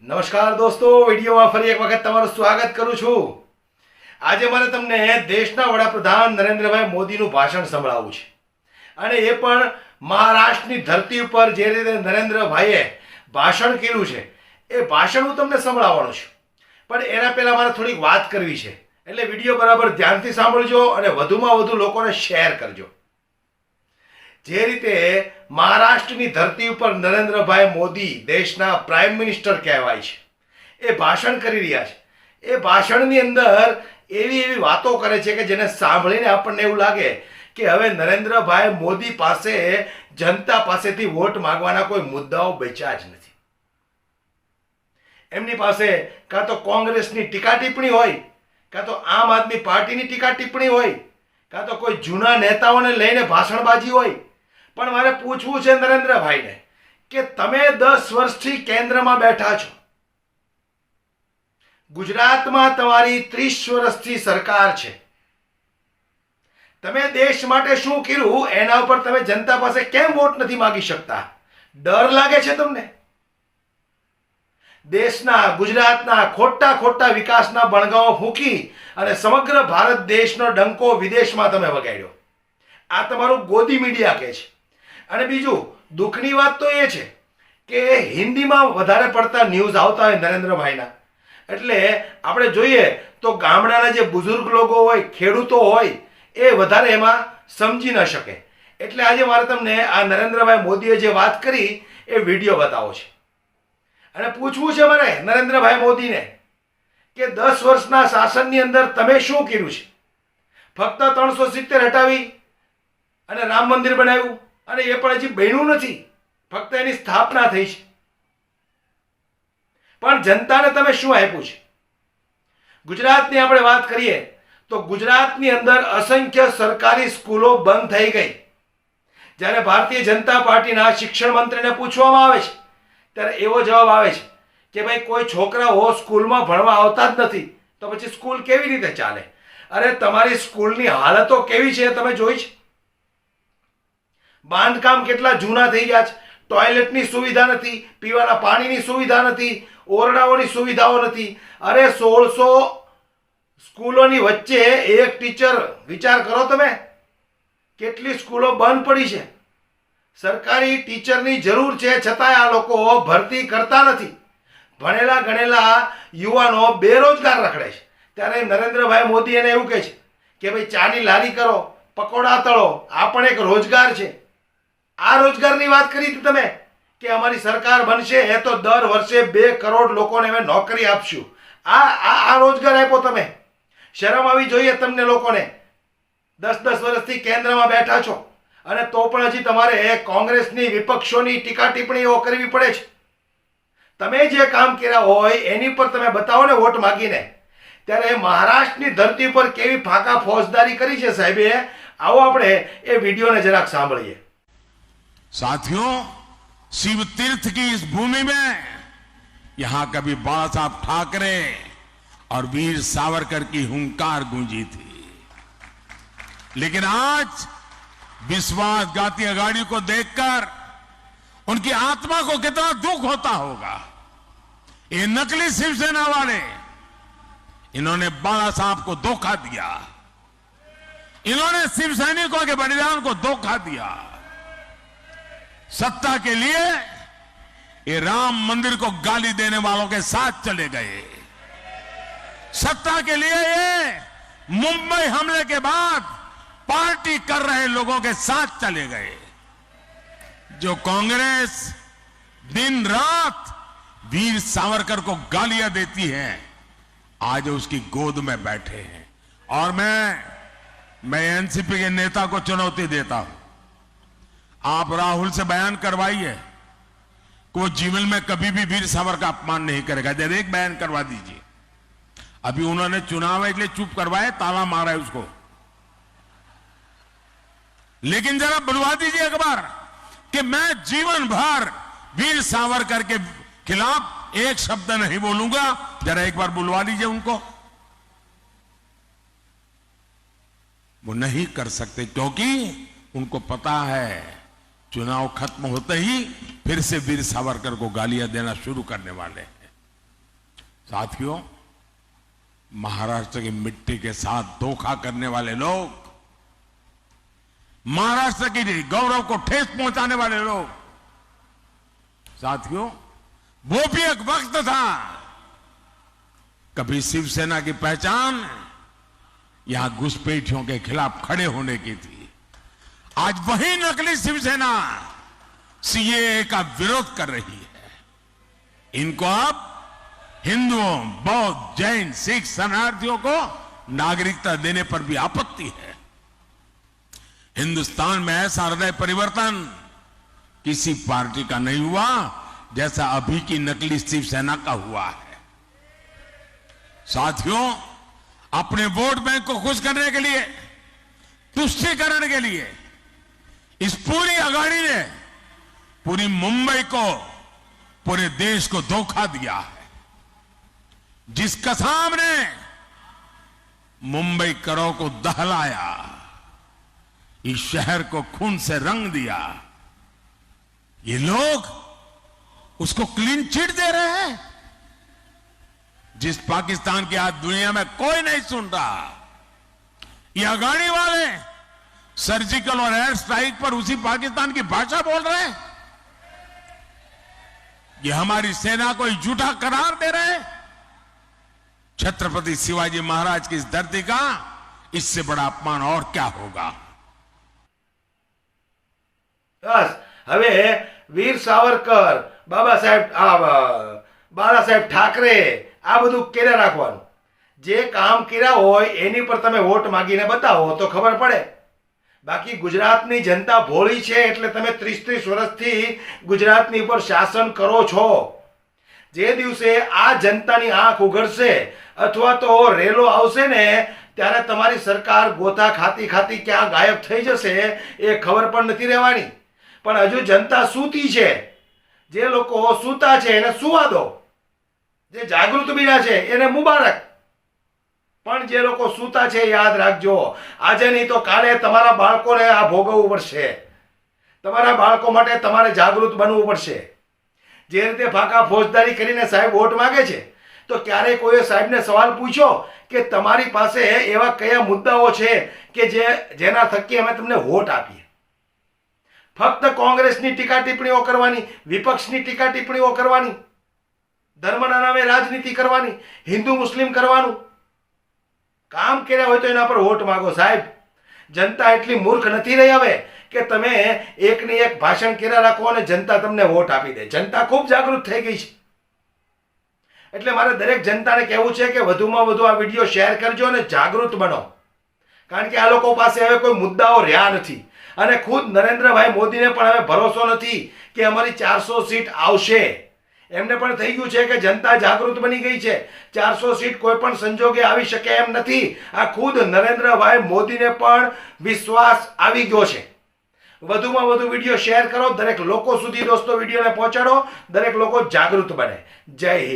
નમસ્કાર દોસ્તો, વિડીયોમાં ફરી એક વખત તમારું સ્વાગત કરું છું। આજે મારે તમને દેશના વડાપ્રધાન નરેન્દ્રભાઈ મોદીનું ભાષણ સંભળાવવું છે, અને એ પણ મહારાષ્ટ્રની ધરતી ઉપર જે રીતે નરેન્દ્રભાઈએ ભાષણ કર્યું છે એ ભાષણ હું તમને સંભળાવવાનો છું। પણ એના પહેલાં મારે થોડીક વાત કરવી છે, એટલે વિડીયો બરાબર ધ્યાનથી સાંભળજો અને વધુમાં વધુ લોકોને શેર કરજો। જે રીતે મહારાષ્ટ્રની ધરતી ઉપર નરેન્દ્રભાઈ મોદી દેશના પ્રાઇમ મિનિસ્ટર કહેવાય છે, એ ભાષણ કરી રહ્યા છે। એ ભાષણની અંદર એવી વાતો કરે છે કે જેને સાંભળીને આપણને એવું લાગે કે હવે નરેન્દ્રભાઈ મોદી પાસે જનતા પાસેથી વોટ માંગવાના કોઈ મુદ્દાઓ બચ્યા જ નથી। એમની પાસે કાં તો કોંગ્રેસની ટીકા ટિપ્પણી હોય, કાં તો આમ આદમી પાર્ટીની ટીકા ટિપ્પણી હોય, કાં તો કોઈ જૂના નેતાઓને લઈને ભાષણબાજી હોય। પણ મારે પૂછવું છે નરેન્દ્રભાઈને કે તમે 10 વર્ષથી કેન્દ્રમાં બેઠા છો, ગુજરાતમાં તમારી 30 વર્ષથી સરકાર છે, તમે દેશ માટે શું કર્યું એના ઉપર તમે જનતા પાસે કેમ વોટ નથી માંગી શકતા? ડર લાગે છે તમને? દેશના ગુજરાતના ખોટા વિકાસના બણગાઓ ફૂંકી અને સમગ્ર ભારત દેશનો ડંકો વિદેશમાં તમે વગાડ્યો। આ તમારું ગોદી મીડિયા કહે છે। અને બીજું દુઃખની વાત તો એ છે કે હિન્દીમાં વધારે પડતા ન્યૂઝ આવતા હોય નરેન્દ્રભાઈના, એટલે આપણે જોઈએ તો ગામડાના જે બુઝુર્ગ લોકો હોય, ખેડૂતો હોય, એ વધારે એમાં સમજી ન શકે। એટલે આજે મારે તમને આ નરેન્દ્રભાઈ મોદીએ જે વાત કરી એ વિડીયો બતાવો છે, અને પૂછવું છે મારે નરેન્દ્રભાઈ મોદીને કે 10 વર્ષના શાસનની અંદર તમે શું કર્યું છે? ફક્ત 370 હટાવી અને રામ મંદિર બનાવ્યું, અને એ પણ હજી બન્યું નથી, ફક્ત એની સ્થાપના થઈ છે। પણ જનતાને તમે શું આપ્યું છે? ગુજરાતની આપણે વાત કરીએ તો ગુજરાતની અંદર અસંખ્ય સરકારી સ્કૂલો બંધ થઈ ગઈ। જ્યારે ભારતીય જનતા પાર્ટીના શિક્ષણ મંત્રીને પૂછવામાં આવે છે ત્યારે એવો જવાબ આવે છે કે ભાઈ કોઈ છોકરાઓ સ્કૂલમાં ભણવા આવતા જ નથી, તો પછી સ્કૂલ કેવી રીતે ચાલે? અરે તમારી સ્કૂલની હાલતો કેવી છે તમે જોઈ છે? બાંધકામ કેટલા જૂના થઈ ગયા છે, ટોયલેટની સુવિધા નથી, પીવાના પાણીની સુવિધા નથી, ઓરડાઓની સુવિધાઓ નથી। અરે 1600 સ્કૂલોની વચ્ચે એક ટીચર, વિચાર કરો તમે, કેટલી સ્કૂલો બંધ પડી છે। સરકારી ટીચરની જરૂર છે, છતાંય આ લોકો ભરતી કરતા નથી। ભણેલા ગણેલા યુવાનો બેરોજગાર રખડે છે, ત્યારે નરેન્દ્રભાઈ મોદી એને એવું કહે છે કે ભાઈ ચાની લારી કરો, પકોડા તળો, આ પણ એક રોજગાર છે। આ રોજગારની વાત કરી હતી તમે કે અમારી સરકાર બનશે એ તો દર વર્ષે 2 કરોડ લોકોને અમે નોકરી આપશું। આ રોજગાર આપ્યો તમે? શરમ આવી જોઈએ તમને લોકોને। 10 વર્ષથી કેન્દ્રમાં બેઠા છો અને તો પણ હજી તમારે કોંગ્રેસની વિપક્ષોની ટીકા ટિપ્પણીઓ કરવી પડે છે। તમે જે કામ કર્યા હોય એની પર તમે બતાવો ને વોટ માંગીને। ત્યારે મહારાષ્ટ્રની ધરતી પર કેવી ફાકા ફોજદારી કરી છે સાહેબે, આવો આપણે એ વિડીયોને જરાક સાંભળીએ। साथियों, शिव तीर्थ की इस भूमि में यहां कभी बाला साहब ठाकरे और वीर सावरकर की हुंकार गूंजी थी, लेकिन आज विश्वासघाती अगाड़ी को देखकर उनकी आत्मा को कितना दुख होता होगा। ये नकली शिवसेना वाले, इन्होंने बाला साहब को धोखा दिया, इन्होंने शिव सैनिकों के बलिदान को धोखा दिया। सत्ता के लिए ये राम मंदिर को गाली देने वालों के साथ चले गए। सत्ता के लिए ये मुंबई हमले के बाद पार्टी कर रहे लोगों के साथ चले गए। जो कांग्रेस दिन रात वीर सावरकर को गालियां देती है, आज उसकी गोद में बैठे हैं। और मैं एनसीपी के नेता को चुनौती देता हूं, आप राहुल से बयान करवाइए कि वो जीवन में कभी भी वीर सावरकर का अपमान नहीं करेगा। जब एक बयान करवा दीजिए। अभी उन्होंने चुनाव है इसलिए चुप करवाए, ताला मारा है उसको, लेकिन जरा बुलवा दीजिए एक बार कि मैं जीवन भर वीर सावरकर के खिलाफ एक शब्द नहीं बोलूंगा। जरा एक बार बुलवा लीजिए उनको। वो नहीं कर सकते क्योंकि उनको पता है चुनाव खत्म होते ही फिर से वीर सावरकर को गालियां देना शुरू करने वाले हैं। साथियों, महाराष्ट्र की मिट्टी के साथ धोखा करने वाले लोग, महाराष्ट्र की गौरव को ठेस पहुंचाने वाले लोग, साथियों, वो भी एक वक्त था कभी शिवसेना की पहचान यहां घुसपैठियों के खिलाफ खड़े होने की थी। आज वही नकली शिवसेना सीएए का विरोध कर रही है। इनको अब हिंदुओं, बौद्ध, जैन, सिख शरणार्थियों को नागरिकता देने पर भी आपत्ति है। हिंदुस्तान में ऐसा हृदय परिवर्तन किसी पार्टी का नहीं हुआ जैसा अभी की नकली शिवसेना का हुआ है। साथियों, अपने वोट बैंक को खुश करने के लिए, तुष्टीकरण के लिए इस पूरी अघाड़ी ने पूरी मुंबई को, पूरे देश को धोखा दिया है। जिस कसाब ने मुंबई करों को दहलाया, इस शहर को खून से रंग दिया, ये लोग उसको क्लीन चिट दे रहे हैं। जिस पाकिस्तान की आज दुनिया में कोई नहीं सुन रहा, ये अघाड़ी वाले सर्जिकल और एयर स्ट्राइक पर उसी पाकिस्तान की भाषा बोल रहे हैं। ये हमारी सेना को झूठा करार दे रहे हैं। छत्रपति शिवाजी महाराज की इस धरती का इससे बड़ा अपमान और क्या होगा। બસ હવે વીર સાવરકર, બાબા સાહેબ ઠાકરે આ બધું કેરે રાખવાનું. જે કામ કર્યા હોય એની પર તમે વોટ માંગીને બતાવો તો ખબર પડે. બાકી ગુજરાતની જનતા ભોળી છે એટલે તમે 30 વર્ષથી ગુજરાતની ઉપર શાસન કરો છો. જે દિવસે આ જનતાની આંખ ઉઘડશે અથવા તો રેલો આવશે ને ત્યારે તમારી સરકાર ગોતા ખાતી ખાતી ક્યાં ગાયબ થઈ જશે એ ખબર પણ નથી રહેવાની. પણ હજુ જનતા સૂતી છે. જે લોકો સૂતા છે એને સુવા દો. જે જાગૃત બીડા છે એને મુબારક. પણ જે લોકો સૂતા છે યાદ રાખજો, આજે નહીં તો કાલે તમારા બાળકોને આ ભોગવવું પડશે. તમારા બાળકો માટે તમારે જાગૃત બનવું પડશે. જે રીતે ફાંકા ફોજદારી કરીને સાહેબ વોટ માંગે છે તો ક્યારે કોઈએ સાહેબને સવાલ પૂછ્યો કે તમારી પાસે એવા કયા મુદ્દાઓ છે કે જેના થકી અમે તમને વોટ આપીએ? ફક્ત કોંગ્રેસની ટીકા ટિપ્પણીઓ કરવાની, વિપક્ષની ટીકા ટિપ્પણીઓ કરવાની, ધર્મના નામે રાજનીતિ કરવાની, હિન્દુ મુસ્લિમ કરવાનું. કામ કર્યા હોય તો એના પર વોટ માંગો સાહેબ. જનતા એટલી મૂર્ખ નથી રહી હવે કે તમે એકને એક ભાષણ કર્યા રાખો અને જનતા તમને વોટ આપી દે. જનતા ખૂબ જાગૃત થઈ ગઈ છે. એટલે મારે દરેક જનતાને કહેવું છે કે વધુમાં વધુ આ વિડીયો શેર કરજો અને જાગૃત બનો. કારણ કે આ લોકો પાસે હવે કોઈ મુદ્દાઓ રહ્યા નથી અને ખુદ નરેન્દ્રભાઈ મોદીને પણ હવે ભરોસો નથી કે અમારી 400 સીટ આવશે. એમને પણ થઈ ગયું છે કે જનતા જાગૃત બની ગઈ છે. 400 સીટ કોઈ પણ સંજોગે આવી શકે એમ નથી. આ ખુદ નરેન્દ્રભાઈ મોદીને પણ વિશ્વાસ આવી ગયો છે. વધુમાં વધુ વિડીયો શેર કરો, દરેક લોકો સુધી દોસ્તો વિડીયોને પહોંચાડો, દરેક લોકો જાગૃત બને. જય હિન્દ.